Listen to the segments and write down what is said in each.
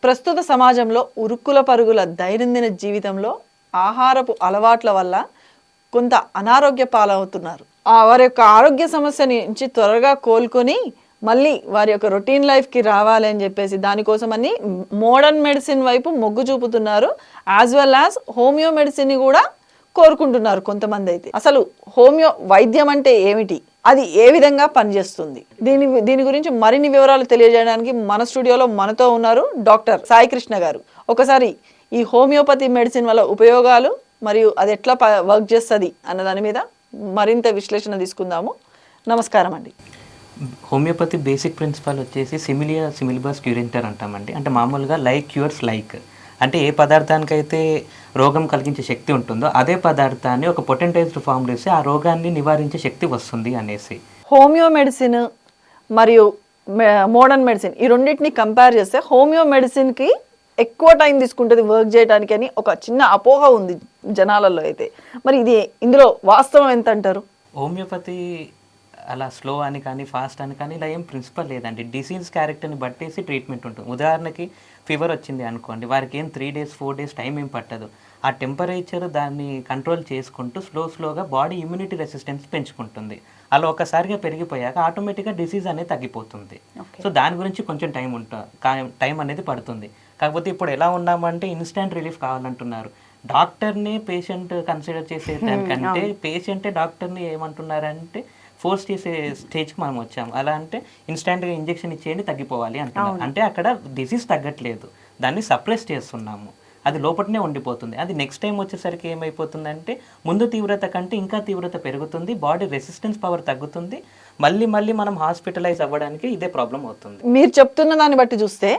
ప్రస్తుత సమాజంలో ఉరుకుల పరుగుల దైనందిన జీవితంలో ఆహారపు అలవాట్ల వల్ల కొంత అనారోగ్య పాలవుతున్నారు. వారి యొక్క ఆరోగ్య సమస్య నుంచి త్వరగా కోలుకొని మళ్ళీ వారి యొక్క రొటీన్ లైఫ్కి రావాలి అని చెప్పేసి దానికోసమని మోడర్న్ మెడిసిన్ వైపు మొగ్గు చూపుతున్నారు. యాజ్ వెల్ యాజ్ హోమియో మెడిసిన్ని కూడా కోరుకుంటున్నారు కొంతమంది. అయితే అసలు హోమియో వైద్యం అంటే ఏమిటి, అది ఏ విధంగా పనిచేస్తుంది, దీని గురించి మరిన్ని వివరాలు తెలియజేయడానికి మన స్టూడియోలో మనతో ఉన్నారు డాక్టర్ సాయి కృష్ణ గారు. ఒకసారి ఈ హోమియోపతి మెడిసిన్ వల్ల ఉపయోగాలు మరియు అది ఎట్లా వర్క్ చేస్తుంది అన్న దాని మీద మరింత విశ్లేషణ తీసుకుందాము. నమస్కారం అండి. హోమియోపతి బేసిక్ ప్రిన్సిపల్ వచ్చేసి సిమిలియా సిమిలిబస్ క్యూరెంటర్ అంటామండి. అంటే మామూలుగా లైక్ క్యూర్స్ లైక్, అంటే ఏ పదార్థానికైతే రోగం కలిగించే శక్తి ఉంటుందో అదే పదార్థాన్ని ఒక పొటెంటైజ్డ్ ఫామ్లో వేసి ఆ రోగాన్ని నివారించే శక్తి వస్తుంది అనేసి. హోమియో మెడిసిన్ మరియు మోడర్న్ మెడిసిన్ ఈ రెండింటిని కంపేర్ చేస్తే హోమియో మెడిసిన్కి ఎక్కువ టైం తీసుకుంటుంది వర్క్ చేయడానికి అని ఒక చిన్న అపోహ ఉంది జనాలలో. అయితే మరి ఇందులో వాస్తవం ఎంత అంటారు? హోమియోపతి అలా స్లో అని కానీ ఫాస్ట్ అని కానీ ఇలా ఏం ప్రిన్సిపల్ లేదండి. డిసీజ్ క్యారెక్టర్ని బట్టేసి ట్రీట్మెంట్ ఉంటుంది. ఉదాహరణకి ఫీవర్ వచ్చింది అనుకోండి, వారికి ఏం 3 days 4 days టైం ఏం పట్టదు. ఆ టెంపరేచర్ దాన్ని కంట్రోల్ చేసుకుంటూ స్లోగా బాడీ ఇమ్యూనిటీ రెసిస్టెన్స్ పెంచుకుంటుంది. అలా ఒకసారిగా పెరిగిపోయాక ఆటోమేటిక్గా డిసీజ్ అనేది తగ్గిపోతుంది. సో దాని గురించి కొంచెం టైం అనేది పడుతుంది. కాకపోతే ఇప్పుడు ఎలా ఉన్నామంటే ఇన్స్టెంట్ రిలీఫ్ కావాలంటున్నారు. డాక్టర్ని పేషెంట్ కన్సిడర్ చేసే దానికంటే పేషెంటే డాక్టర్ని ఏమంటున్నారంటే ఫోర్స్ చేసే స్టేజ్కి మనం వచ్చాము. అలా అంటే ఇన్స్టెంట్గా ఇంజెక్షన్ ఇచ్చేయండి తగ్గిపోవాలి అంటున్నారు. అంటే అక్కడ డిసీజ్ తగ్గట్లేదు, దాన్ని సప్రెస్ చేస్తున్నాము. అది లోపలనే ఉండిపోతుంది. అది నెక్స్ట్ టైం వచ్చేసరికి ఏమైపోతుందంటే ముందు తీవ్రత కంటే ఇంకా తీవ్రత పెరుగుతుంది, బాడీ రెసిస్టెన్స్ పవర్ తగ్గుతుంది, మళ్ళీ మనం హాస్పిటలైజ్ అవ్వడానికి ఇదే ప్రాబ్లం అవుతుంది. మీరు చెప్తున్న దాన్ని బట్టి చూస్తే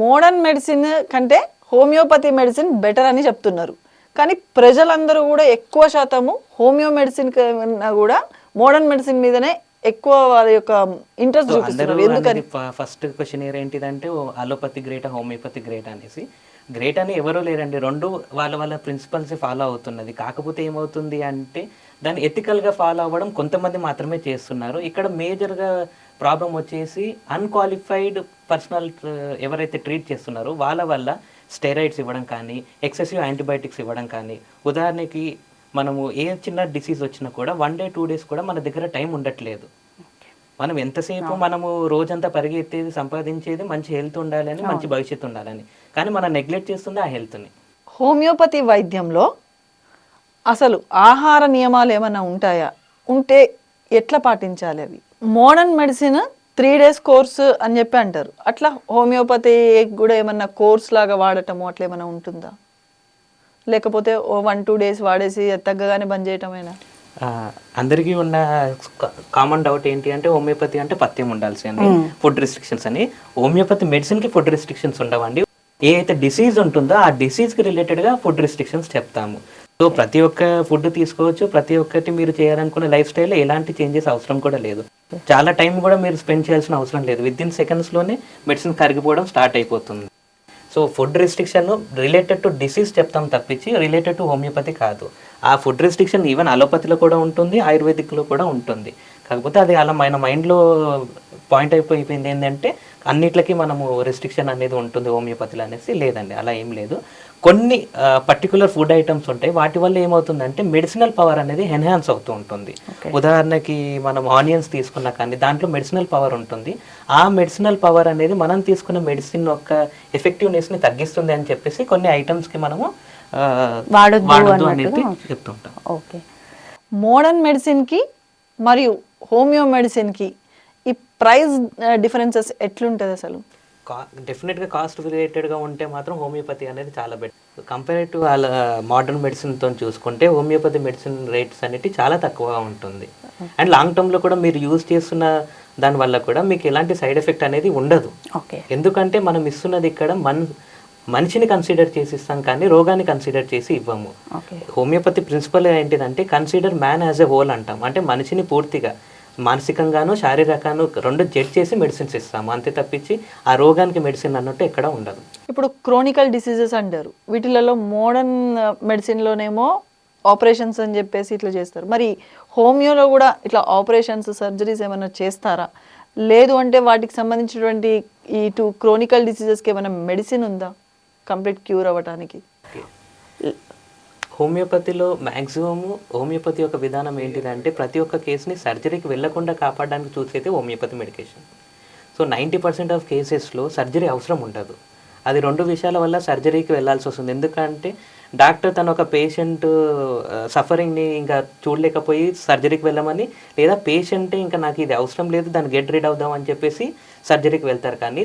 మోడర్న్ మెడిసిన్ కంటే హోమియోపతి మెడిసిన్ బెటర్ అని చెప్తున్నారు. కానీ ప్రజలందరూ కూడా ఎక్కువ శాతము హోమియో మెడిసిన్ కన్నా కూడా మోడర్న్ మెడిసిన్ మీదనే ఎక్కువ వారి యొక్క ఇంట్రెస్ట్ చూపిస్తున్నారు. ఎందుకని? ఫస్ట్ క్వశ్చన్ ఏంటిదంటే అలోపతి గ్రేటా హోమియోపతి గ్రేట్ అనేసి. గ్రేట్ అని ఎవరో లేరండి, రెండు వాళ్ళ ప్రిన్సిపల్స్ ఫాలో అవుతున్నది. కాకపోతే ఏమవుతుంది అంటే దాన్ని ఎథికల్గా ఫాలో అవ్వడం కొంతమంది మాత్రమే చేస్తున్నారు. ఇక్కడ మేజర్గా ప్రాబ్లం వచ్చేసి అన్క్వాలిఫైడ్ పర్సనల్ ఎవరైతే ట్రీట్ చేస్తున్నారో వాళ్ళ వల్ల స్టెరాయిడ్స్ ఇవ్వడం కానీ ఎక్సెసివ్ యాంటీబయాటిక్స్ ఇవ్వడం కానీ. ఉదాహరణకి మనము ఏ చిన్న డిసీజ్ వచ్చినా కూడా 1 day 2 days కూడా మన దగ్గర టైం ఉండట్లేదు. మనం ఎంతసేపు మనము రోజంతా పరిగెత్తేది సంపాదించేది మంచి హెల్త్ ఉండాలని, మంచి భవిష్యత్తు ఉండాలని, కానీ మనం నెగ్లెక్ట్ చేస్తుంది ఆ హెల్త్ని. హోమియోపతి వైద్యంలో అసలు ఆహార నియమాలు ఏమైనా ఉంటాయా? ఉంటే ఎట్లా పాటించాలి అవి? మోడర్న్ మెడిసిన్ 3 days కోర్స్ అని చెప్పి అంటారు. అట్లా హోమియోపతి కూడా ఏమన్నా కోర్స్ లాగా వాడటము అట్లా ఏమైనా ఉంటుందా? లేకపోతే 1-2 days వాడేసి తగ్గగానే బంద్ చేయటమేనా? అందరికీ ఉన్న కామన్ డౌట్ ఏంటి అంటే హోమియోపతి అంటే పథ్యం ఉండాల్సి అని, ఫుడ్ రిస్ట్రిక్షన్స్ అని. హోమియోపతి మెడిసిన్కి ఫుడ్ రిస్ట్రిక్షన్స్ ఉండవండి. ఏ అయితే డిసీజ్ ఉంటుందో ఆ డిసీజ్కి రిలేటెడ్గా ఫుడ్ రిస్ట్రిక్షన్స్ చెప్తాము. సో ప్రతి ఒక్క ఫుడ్ తీసుకోవచ్చు, ప్రతి ఒక్కటి మీరు చేయాలనుకునే లైఫ్ స్టైల్లో ఎలాంటి చేంజెస్ అవసరం కూడా లేదు. చాలా టైం కూడా మీరు స్పెండ్ చేయాల్సిన అవసరం లేదు. విత్ ఇన్ సెకండ్స్లోనే మెడిసిన్ కరిగిపోవడం స్టార్ట్ అయిపోతుంది. So food restriction related to disease చెప్తాం తప్పించి రిలేటెడ్ టు హోమియోపతి కాదు. ఆ ఫుడ్ రిస్ట్రిక్షన్ ఈవెన్ అలోపతిలో కూడా ఉంటుంది, ఆయుర్వేదిక్లో కూడా ఉంటుంది. కాకపోతే అది అలా మన మైండ్లో పాయింట్ అయిపోయింది ఏంటంటే అన్నిట్లకి మనము రెస్ట్రిక్షన్ అనేది ఉంటుంది హోమియోపతిలో అనేసి. లేదండి, అలా ఏం లేదు. కొన్ని పర్టికులర్ ఫుడ్ ఐటమ్స్ ఉంటాయి, వాటి వల్ల ఏమవుతుందంటే మెడిసినల్ పవర్ అనేది ఎన్హాన్స్ అవుతూ ఉంటుంది. ఉదాహరణకి మనం ఆనియన్స్ తీసుకున్నా కానీ దాంట్లో మెడిసినల్ పవర్ ఉంటుంది. ఆ మెడిసినల్ పవర్ అనేది మనం తీసుకున్న మెడిసిన్ యొక్క ఎఫెక్టివ్నెస్ని తగ్గిస్తుంది అని చెప్పేసి కొన్ని ఐటమ్స్కి మనము వాడొద్దు అనేది చెప్తుంటాం. ఓకే, మోడర్న్ మెడిసిన్కి మరియు హోమియో మెడిసిన్కి ఈ ప్రైస్ డిఫరెన్సెస్ ఎట్లుంటుంది అసలు? డెఫినెట్గా కాస్ట్ రిలేటెడ్గా ఉంటే మాత్రం హోమియోపతి అనేది చాలా బెటర్. కంపేర్ టు మోడర్న్ మెడిసిన్తో చూసుకుంటే హోమియోపతి మెడిసిన్ రేట్స్ అనేవి చాలా తక్కువగా ఉంటుంది. అండ్ లాంగ్ టర్మ్లో కూడా మీరు యూజ్ చేస్తున్న దానివల్ల కూడా మీకు ఎలాంటి సైడ్ ఎఫెక్ట్ అనేది ఉండదు. ఎందుకంటే మనం ఇస్తున్నది ఇక్కడ మనిషిని కన్సిడర్ చేసి ఇస్తాం కానీ రోగాన్ని కన్సిడర్ చేసి ఇవ్వము. హోమియోపతి ప్రిన్సిపల్ ఏంటిదంటే consider man as a whole అంటాం. అంటే మనిషిని పూర్తిగా మానసికంగాను శారీరకంగాను రెండు జడ్జ్ చేసి మెడిసిన్స్ ఇస్తాము, అంతే తప్పించి ఆ రోగానికి మెడిసిన్ అన్నట్టు ఎక్కడ ఉండదు. ఇప్పుడు క్రోనికల్ డిసీజెస్ అంటారు, వీటిలలో మోడర్న్ మెడిసిన్లోనేమో ఆపరేషన్స్ అని చెప్పేసి ఇట్లా చేస్తారు. మరి హోమియోలో కూడా ఇట్లా ఆపరేషన్స్ సర్జరీస్ ఏమైనా చేస్తారా? లేదు అంటే వాటికి సంబంధించినటువంటి ఈ క్రోనికల్ డిసీజెస్కి ఏమైనా మెడిసిన్ ఉందా కంప్లీట్ క్యూర్ అవ్వడానికి? హోమియోపతిలో మ్యాక్సిమమ్ హోమియోపతి యొక్క విధానం ఏంటిదంటే ప్రతి ఒక్క కేసుని సర్జరీకి వెళ్లకుండా కాపాడడానికి చూసేది హోమియోపతి మెడికేషన్. సో 90% ఆఫ్ కేసెస్లో సర్జరీ అవసరం ఉండదు. అది 2 విషయాల వల్ల సర్జరీకి వెళ్ళాల్సి వస్తుంది. ఎందుకంటే డాక్టర్ తన ఒక పేషెంట్ సఫరింగ్ని ఇంకా చూడలేకపోయి సర్జరీకి వెళ్ళమని, లేదా పేషెంటే ఇంకా నాకు ఇది అవసరం లేదు దాన్ని గెట్ రీడ్ అవుదాం అని చెప్పేసి సర్జరీకి వెళ్తారు. కానీ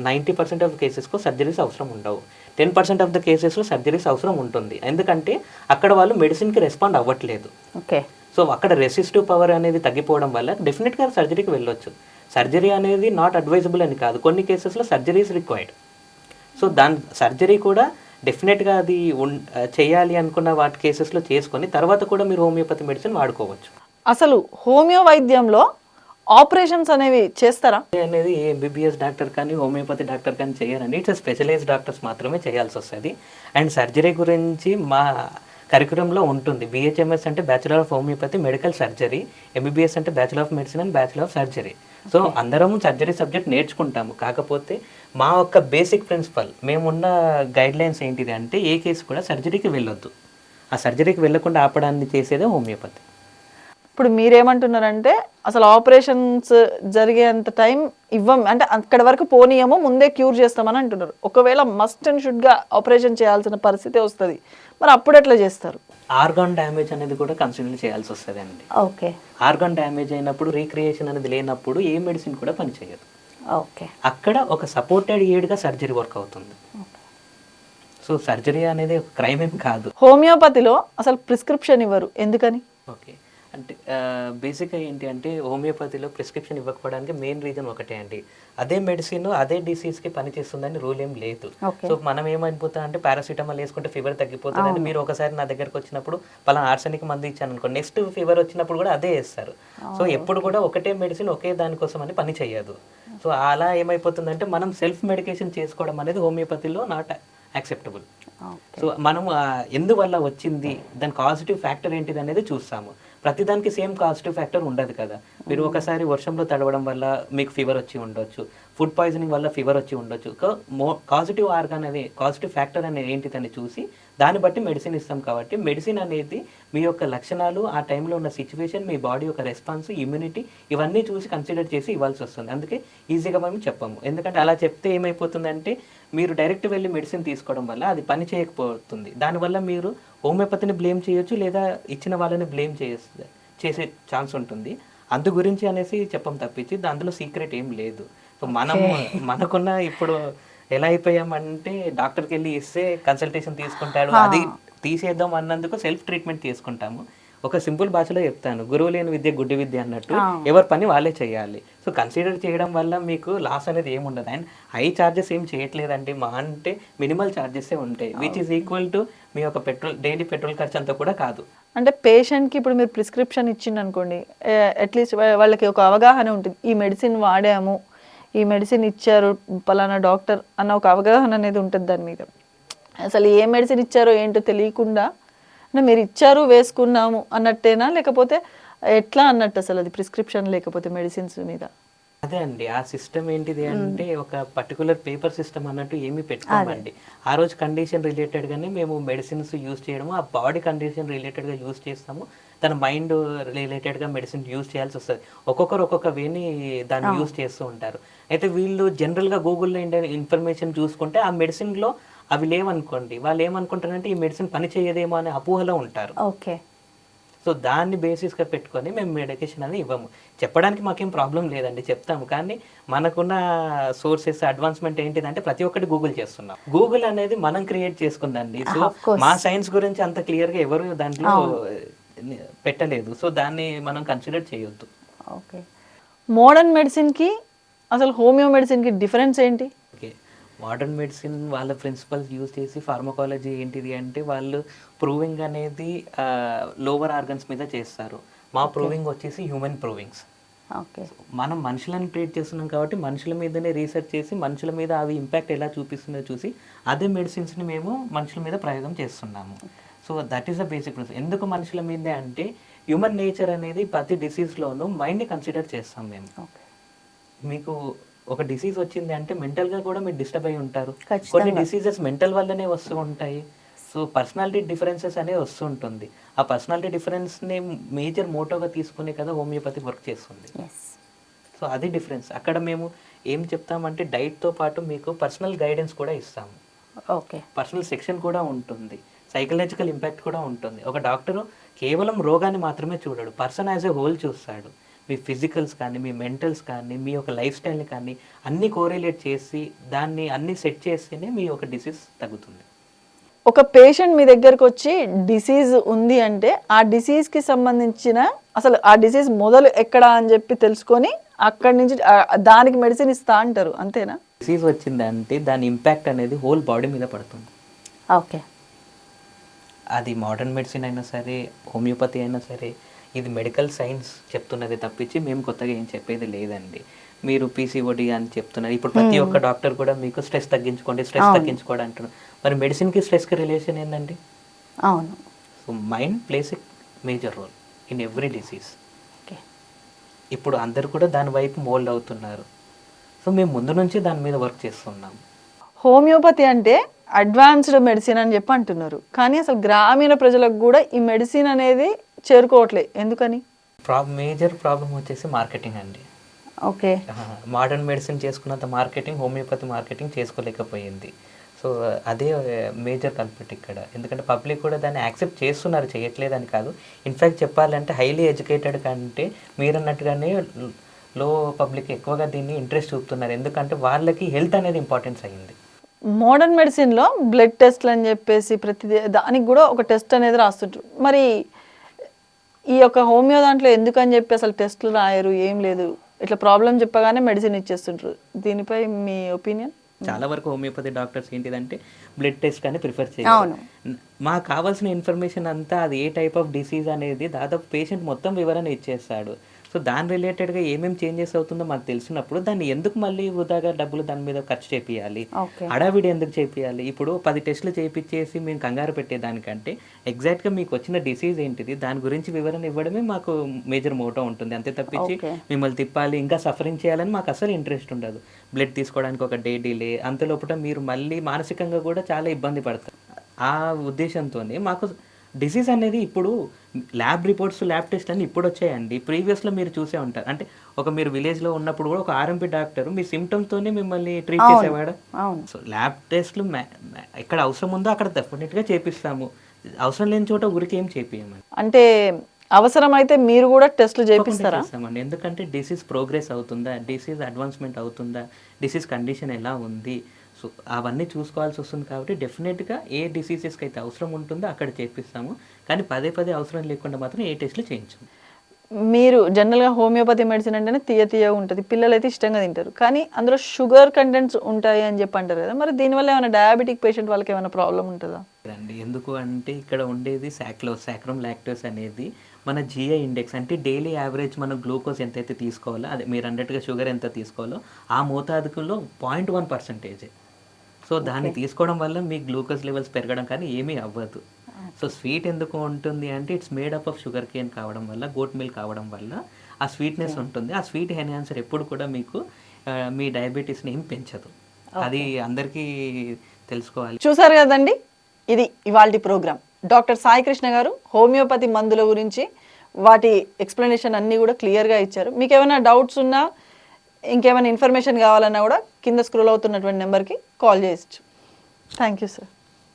90% ఆఫ్ కేసెస్కు సర్జరీస్ అవసరం ఉండవు. 10% ఆఫ్ ద కేసెస్లో సర్జరీస్ అవసరం ఉంటుంది. ఎందుకంటే అక్కడ వాళ్ళు మెడిసిన్కి రెస్పాండ్ అవ్వట్లేదు. ఓకే. సో అక్కడ రెసిస్టివ్ పవర్ అనేది తగ్గిపోవడం వల్ల డెఫినెట్గా సర్జరీకి వెళ్ళొచ్చు. సర్జరీ అనేది నాట్ అడ్వైజబుల్ అని కాదు, కొన్ని కేసెస్లో సర్జరీ ఈజ్ రిక్వైర్డ్. సో దాని సర్జరీ కూడా డెఫినెట్గా అది చేయాలి అనుకున్న వాటి కేసెస్లో చేసుకొని తర్వాత కూడా మీరు హోమియోపతి మెడిసిన్ వాడుకోవచ్చు. అసలు హోమియో వైద్యంలో ఆపరేషన్స్ అనేవి చేస్తారా? అనేది ఏ ఎంబీబీఎస్ డాక్టర్ కానీ హోమియోపతి డాక్టర్ కానీ చేయరండి. ఇట్స్ స్పెషలైజ్డ్ డాక్టర్స్ మాత్రమే చేయాల్సి వస్తుంది. అండ్ సర్జరీ గురించి మా కరికులంలో ఉంటుంది. బిహెచ్ఎంఎస్ అంటే bachelor of homeopathy medical surgery, MBBS అంటే bachelor of medicine and bachelor of surgery. So అందరం సర్జరీ సబ్జెక్ట్ నేర్చుకుంటాము. కాకపోతే మా యొక్క బేసిక్ ప్రిన్సిపల్ మేమున్న గైడ్ లైన్స్ ఏంటిది అంటే ఏ కేసు కూడా సర్జరీకి వెళ్ళొద్దు. ఆ సర్జరీకి వెళ్ళకుండా ఆపడాన్ని చేసేదే హోమియోపతి. ఇప్పుడు మీరేమంటున్నారంటే అసలు ఆపరేషన్స్ జరిగేంత టైం ఇవ్వం, అంటే అక్కడి వరకు పోనీయము, ముందే క్యూర్ చేస్తామని అంటున్నారు. ఒకవేళ మస్ట్ అండ్ షుడ్గా ఆపరేషన్ చేయాల్సిన పరిస్థితి వస్తుంది, మరి అప్పుడు ఎట్లా చేస్తారు? ఆర్గాన్ డ్యామేజ్ అనేది కూడా కన్సిడర్ చేయాల్సి వస్తుంది అండి. ఓకే. ఆర్గాన్ డ్యామేజ్ అయినప్పుడు రీక్రియేషన్ అనేది లేనప్పుడు ఏ మెడిసిన్ కూడా పనిచేయదు. ఓకే. అక్కడ ఒక సపోర్టెడ్ ఎయిడ్గా సర్జరీ వర్క్ అవుతుంది. సో సర్జరీ అనేది ఒక క్రైమ్ ఏం కాదు. హోమియోపతిలో అసలు ప్రిస్క్రిప్షన్ ఇవ్వరు, ఎందుకని? ఓకే, అంటే బేసిక్గా ఏంటి అంటే హోమియోపతిలో ప్రిస్క్రిప్షన్ ఇవ్వకపోవడానికి మెయిన్ రీజన్ ఒకటే అండి, అదే మెడిసిన్ అదే డిసీజ్కి పనిచేస్తుందని రూల్ ఏం లేదు. సో మనం ఏమైపోతాం అంటే పారాసిటమాల్ వేసుకుంటే ఫీవర్ తగ్గిపోతుందని మీరు ఒకసారి నా దగ్గరకు వచ్చినప్పుడు పలానా ఆర్సెనిక్ మందు ఇచ్చాను అనుకో, నెక్స్ట్ ఫీవర్ వచ్చినప్పుడు కూడా అదే వేస్తారు. సో ఎప్పుడు కూడా ఒకటే మెడిసిన్ ఒకే దానికోసం అని పని చేయదు. సో అలా ఏమైపోతుందంటే మనం సెల్ఫ్ మెడికేషన్ చేసుకోవడం అనేది హోమియోపతిలో నాట్ యాక్సెప్టబుల్. సో మనం ఎందువల్ల వచ్చింది, దాని పాజిటివ్ ఫ్యాక్టర్ ఏంటిది అనేది చూస్తాము. ప్రతిదానికి సేమ్ పాజిటివ్ ఫ్యాక్టర్ ఉండదు కదా. మీరు ఒకసారి వర్షంలో తడవడం వల్ల మీకు ఫీవర్ వచ్చి ఉండొచ్చు, ఫుడ్ పాయిజనింగ్ వల్ల ఫీవర్ వచ్చి ఉండొచ్చు. పాజిటివ్ ఆర్గాన్ అనేది పాజిటివ్ ఫ్యాక్టర్ అనేది ఏంటిదని చూసి దాన్ని బట్టి మెడిసిన్ ఇస్తాం. కాబట్టి మెడిసిన్ అనేది మీ యొక్క లక్షణాలు, ఆ టైంలో ఉన్న సిచ్యువేషన్, మీ బాడీ యొక్క రెస్పాన్స్, ఇమ్యూనిటీ ఇవన్నీ చూసి కన్సిడర్ చేసి ఇవ్వాల్సి వస్తుంది. అందుకే ఈజీగా మేము చెప్పము. ఎందుకంటే అలా చెప్తే ఏమైపోతుందంటే మీరు డైరెక్ట్ వెళ్ళి మెడిసిన్ తీసుకోవడం వల్ల అది పని చేయకపోతుంది. దానివల్ల మీరు హోమియోపతిని బ్లేమ్ చేయొచ్చు, లేదా ఇచ్చిన వాళ్ళని బ్లేమ్ చేసే ఛాన్స్ ఉంటుంది. అందు గురించి అనేసి చెప్పం తప్పించి అందులో సీక్రెట్ ఏం లేదు. సో మనం మనకున్న ఇప్పుడు ఎలా అయిపోయామంటే డాక్టర్కి వెళ్ళి ఇస్తే కన్సల్టేషన్ తీసుకుంటాడు, అది తీసేద్దాం అన్నందుకు సెల్ఫ్ ట్రీట్మెంట్ తీసుకుంటాము. ఒక సింపుల్ భాషలో చెప్తాను, గురువు లేని విద్య గుడ్డి విద్య అన్నట్టు ఎవరి పని వాళ్ళే చేయాలి. సో కన్సిడర్ చేయడం వల్ల మీకు లాస్ అనేది ఏమి ఉండదు. అండ్ హై ఛార్జెస్ ఏం చేయట్లేదండి, మా అంటే మినిమల్ ఛార్జెసే ఉంటాయి, which is equal to me యొక్క డైలీ పెట్రోల్ ఖర్చు అంతా కూడా కాదు. అంటే పేషెంట్కి ఇప్పుడు మీరు ప్రిస్క్రిప్షన్ ఇచ్చింది అనుకోండి, అట్లీస్ట్ వాళ్ళకి ఒక అవగాహన ఉంటుంది, ఈ మెడిసిన్ వాడాము, ఈ మెడిసిన్ ఇచ్చారు పలానా డాక్టర్ అన్న ఒక అవగాహన అనేది ఉంటుంది దాని మీద. అసలు ఏ మెడిసిన్ ఇచ్చారో ఏంటో తెలియకుండా మీరు ఇచ్చారు వేసుకున్నాము అన్నట్టేనా, లేకపోతే ఎట్లా అన్నట్టు అసలు అది ప్రిస్క్రిప్షన్ లేకపోతే మెడిసిన్స్ మీద? అదే అండి, ఆ సిస్టమ్ ఏంటిది అంటే ఒక పర్టికులర్ పేపర్ సిస్టమ్ అన్నట్టు ఏమీ పెట్టుకోమండి. ఆ రోజు కండిషన్ రిలేటెడ్గానే మేము మెడిసిన్స్ యూజ్ చేయడము, ఆ బాడీ కండిషన్ రిలేటెడ్గా యూజ్ చేస్తాము, తన మైండ్ రిలేటెడ్గా మెడిసిన్ యూజ్ చేయాల్సి వస్తుంది. ఒక్కొక్కరు ఒక్కొక్క వేని దాన్ని యూజ్ చేస్తూ ఉంటారు. అయితే వీళ్ళు జనరల్గా గూగుల్లో ఇన్ఫర్మేషన్ చూసుకుంటే ఆ మెడిసిన్లో అవి లేవనుకోండి, వాళ్ళు ఏమనుకుంటారంటే ఈ మెడిసిన్ పని చేయదేమో అనే అపోహలో ఉంటారు. ఓకే. సో దాన్ని బేసిస్గా పెట్టుకొని మేము మెడికేషన్ అనేది ఇవ్వము. చెప్పడానికి మాకేం ప్రాబ్లం లేదండి, చెప్తాము. కానీ మనకున్న సోర్సెస్ అడ్వాన్స్మెంట్ ఏంటిదంటే ప్రతి ఒక్కటి గూగుల్ చేస్తున్నాం. గూగుల్ అనేది మనం క్రియేట్ చేసుకుందండి. సో మా సైన్స్ గురించి అంత క్లియర్గా ఎవరు దాంట్లో పెట్టలేదు. సో దాన్ని మనం కన్సిడర్ చేయొద్దు. ఓకే. మోడర్న్ మెడిసిన్కి అసలు హోమియో మెడిసిన్కి డిఫరెన్స్ ఏంటి? ఓకే, మోడర్న్ మెడిసిన్ వాళ్ళ ప్రిన్సిపల్స్ యూజ్ చేసి ఫార్మకాలజీ ఏంటిది అంటే వాళ్ళు ప్రూవింగ్ అనేది లోవర్ ఆర్గన్స్ మీద చేస్తారు. మా ప్రూవింగ్ వచ్చేసి హ్యూమన్ ప్రూవింగ్స్. ఓకే. మనం మనుషులను ట్రీట్ చేస్తున్నాం కాబట్టి మనుషుల మీదనే రీసెర్చ్ చేసి మనుషుల మీద అవి ఇంపాక్ట్ ఎలా చూపిస్తుందో చూసి అదే మెడిసిన్స్ని మేము మనుషుల మీద ప్రయోగం చేస్తున్నాము. So that is the basic principle. ఎందుకు మనుషుల మీదే అంటే హ్యూమన్ నేచర్ అనేది ప్రతి డిసీజ్లోనూ మైండ్ని కన్సిడర్ చేస్తాం మేము. మీకు ఒక డిసీజ్ వచ్చింది అంటే మెంటల్గా కూడా మీరు డిస్టర్బ్ అయి ఉంటారు. ఖచ్చితంగా. కొన్ని డిసీజెస్ మెంటల్ వల్లనే వస్తూ ఉంటాయి. సో పర్సనాలిటీ డిఫరెన్సెస్ అనేవి వస్తూ ఉంటుంది. ఆ పర్సనాలిటీ డిఫరెన్స్ని మేజర్ మోటోగా తీసుకునే కదా హోమియోపతి వర్క్ చేస్తుంది. ఎస్. సో అది డిఫరెన్స్. అక్కడ మేము ఏం చెప్తామంటే డైట్తో పాటు మీకు పర్సనల్ గైడెన్స్ కూడా ఇస్తాము. ఓకే. పర్సనల్ సెక్షన్ కూడా ఉంటుంది, సైకలాజికల్ ఇంపాక్ట్ కూడా ఉంటుంది. ఒక డాక్టరు కేవలం రోగాన్ని మాత్రమే చూడడు, పర్సన్ యాజ్ ఎ హోల్ చూస్తాడు. మీ ఫిజికల్స్ కానీ, మీ మెంటల్స్ కానీ, మీ యొక్క లైఫ్ స్టైల్ని కానీ అన్నీ కోరిలేట్ చేసి దాన్ని అన్నీ సెట్ చేస్తేనే మీ యొక్క డిసీజ్ తగ్గుతుంది. ఒక పేషెంట్ మీ దగ్గరకు వచ్చి డిసీజ్ ఉంది అంటే ఆ డిసీజ్కి సంబంధించిన అసలు ఆ డిసీజ్ మొదలు ఎక్కడ అని చెప్పి తెలుసుకొని అక్కడి నుంచి దానికి మెడిసిన్ ఇస్తా అంటారు, అంతేనా? డిసీజ్ వచ్చిందంటే దాని ఇంపాక్ట్ అనేది హోల్ బాడీ మీద పడుతుంది. ఓకే. అది మోడర్న్ మెడిసిన్ అయినా సరే, హోమియోపతి అయినా సరే, ఇది మెడికల్ సైన్స్ చెప్తున్నది తప్పించి మేము కొత్తగా ఏం చెప్పేది లేదండి. మీరు పీసీఓడి అని చెప్తున్నారు. ఇప్పుడు ప్రతి ఒక్క డాక్టర్ కూడా మీకు స్ట్రెస్ తగ్గించుకోండి, స్ట్రెస్ తగ్గించుకోండి అంటున్నారు. మరి మెడిసిన్కి స్ట్రెస్కి రిలేషన్ ఏంటండి? అవును. So mind plays a major role in every disease. Okay. ఇప్పుడు అందరు కూడా దాని వైపు మోల్డ్ అవుతున్నారు. సో మేము ముందు నుంచి దాని మీద వర్క్ చేస్తున్నాం. హోమియోపతి అంటే అడ్వాన్స్డ్ మెడిసిన్ అని చెప్పి అంటున్నారు, కానీ అసలు గ్రామీణ ప్రజలకు కూడా ఈ మెడిసిన్ అనేది చేరుకోవట్లేదు, ఎందుకని? మేజర్ ప్రాబ్లం వచ్చేసి మార్కెటింగ్ అండి. ఓకే. మోడర్న్ మెడిసిన్ చేసుకున్నంత మార్కెటింగ్ హోమియోపతి మార్కెటింగ్ చేసుకోలేకపోయింది. సో అదే మేజర్ కల్పిట్ ఇక్కడ. ఎందుకంటే పబ్లిక్ కూడా దాన్ని యాక్సెప్ట్ చేస్తున్నారు, చేయట్లేదని కాదు. ఇన్ఫ్యాక్ట్ చెప్పాలంటే హైలీ ఎడ్యుకేటెడ్ కంటే మీరన్నట్టుగానే లో పబ్లిక్ ఎక్కువగా దీన్ని ఇంట్రెస్ట్ చూపుతున్నారు. ఎందుకంటే వాళ్ళకి హెల్త్ అనేది ఇంపార్టెన్స్ అయ్యింది. మోడర్న్ మెడిసిన్లో బ్లడ్ టెస్ట్లు అని చెప్పేసి ప్రతి దానికి కూడా ఒక టెస్ట్ అనేది రాస్తుంటారు. మరి ఈ యొక్క హోమియో దాంట్లో ఎందుకని చెప్పి అసలు టెస్ట్లు రాయరు, ఏం లేదు, ఇట్లా ప్రాబ్లం చెప్పగానే మెడిసిన్ ఇచ్చేస్తుంటారు. దీనిపై మీ ఒపీనియన్? చాలా వరకు హోమియోపతి డాక్టర్స్ ఏంటిదంటే బ్లడ్ టెస్ట్ కానీ ప్రిఫర్ చేయాలి. మాకు కావాల్సిన ఇన్ఫర్మేషన్ అంతా అది ఏ టైప్ ఆఫ్ డిసీజ్ అనేది దాదాపు పేషెంట్ మొత్తం వివరణ ఇచ్చేస్తాడు. సో దాని రిలేటెడ్గా ఏమేమి చేంజెస్ అవుతుందో మాకు తెలిసినప్పుడు దాన్ని ఎందుకు మళ్ళీ వృధాగా డబ్బులు దాని మీద ఖర్చు చేపియాలి, హడావిడి ఎందుకు చేపియాలి? ఇప్పుడు 10 టెస్టులు చేయించేసి మేము కంగారు పెట్టేదానికంటే ఎగ్జాక్ట్గా మీకు వచ్చిన డిసీజ్ ఏంటిది దాని గురించి వివరణ ఇవ్వడమే మాకు మేజర్ మోటో ఉంటుంది. అంతే తప్పించి మిమ్మల్ని తిప్పాలి, ఇంకా సఫరింగ్ చేయాలని మాకు అసలు ఇంట్రెస్ట్ ఉండదు. బ్లడ్ తీసుకోవడానికి ఒక డే డిలే, అంతలోపల మీరు మళ్ళీ మానసికంగా కూడా చాలా ఇబ్బంది పడతారు. ఆ ఉద్దేశంతోనే మాకు డిసీజ్ అనేది ఇప్పుడు ల్యాబ్ రిపోర్ట్స్, ల్యాబ్ టెస్ట్ అన్ని ఇప్పుడు వచ్చాయండి. ప్రీవియస్లో మీరు చూసే ఉంటారు. అంటే ఒక మీరు విలేజ్లో ఉన్నప్పుడు కూడా ఒక ఆర్ఎంపీ డాక్టర్ మీ సిమ్టమ్స్తోనే మిమ్మల్ని ట్రీట్ చేసేవాడు. సో ల్యాబ్ టెస్ట్లు ఎక్కడ అవసరం ఉందో అక్కడ డెఫినెట్గా చేపిస్తాము, అవసరం లేని చోట ఊరికి ఏం చేపియమని. అంటే అవసరమైతే మీరు కూడా టెస్ట్లు చేపిస్తారా? చేస్తామండి. ఎందుకంటే డిసీజ్ ప్రోగ్రెస్ అవుతుందా, డిసీజ్ అడ్వాన్స్మెంట్ అవుతుందా, డిసీజ్ కండిషన్ ఎలా ఉంది, సో అవన్నీ చూసుకోవాల్సి వస్తుంది. కాబట్టి డెఫినెట్గా ఏ డిసీజెస్కి అయితే అవసరం ఉంటుందో అక్కడ చేపిస్తాము, కానీ పదే అవసరం లేకుండా మాత్రం ఏ టెస్ట్లు చేయించము. మీరు జనరల్గా హోమియోపతి మెడిసిన్ అంటేనే తీయగా ఉంటుంది, పిల్లలు అయితే ఇష్టంగా తింటారు, కానీ అందులో షుగర్ కంటెంట్స్ ఉంటాయి అని చెప్పి అంటారు కదా, మరి దీనివల్ల ఏమైనా డయాబెటిక్ పేషెంట్ వాళ్ళకి ఏమైనా ప్రాబ్లం ఉంటుందా? ఎందుకు అంటే ఇక్కడ ఉండేది సాక్రమ్ లాక్టోస్ అనేది మన జిఐ ఇండెక్స్, అంటే డైలీ యావరేజ్ మనం గ్లూకోజ్ ఎంతైతే తీసుకోవాలో, అదే మీరు అన్నట్టుగా షుగర్ ఎంత తీసుకోవాలో ఆ మోతాదులో 0.1%. సో దాన్ని తీసుకోవడం వల్ల మీ గ్లూకోజ్ లెవెల్స్ పెరగడం కానీ ఏమీ అవ్వదు. సో స్వీట్ ఎందుకు ఉంటుంది అంటే it's made up of sugar cane కావడం వల్ల, గోట్ మిల్క్ కావడం వల్ల ఆ స్వీట్నెస్ ఉంటుంది. ఆ స్వీట్ ఎన్హాన్సర్ ఎప్పుడు కూడా మీకు మీ డయాబెటీస్ని ఏం పెంచదు. అది అందరికీ తెలుసుకోవాలి. చూసారు కదండి, ఇది ఇవాల్టి ప్రోగ్రామ్. డాక్టర్ సాయి కృష్ణ గారు హోమియోపతి మందుల గురించి వాటి ఎక్స్ప్లెనేషన్ అన్నీ కూడా క్లియర్గా ఇచ్చారు. మీకు ఏమైనా డౌట్స్ ఉన్నా, ఇంకేమైనా ఇన్ఫర్మేషన్ కావాలన్నా కూడా కింద స్క్రోల్ అవుతున్నటువంటి నెంబర్కి కాల్ చేయొచ్చు. Thank you sir.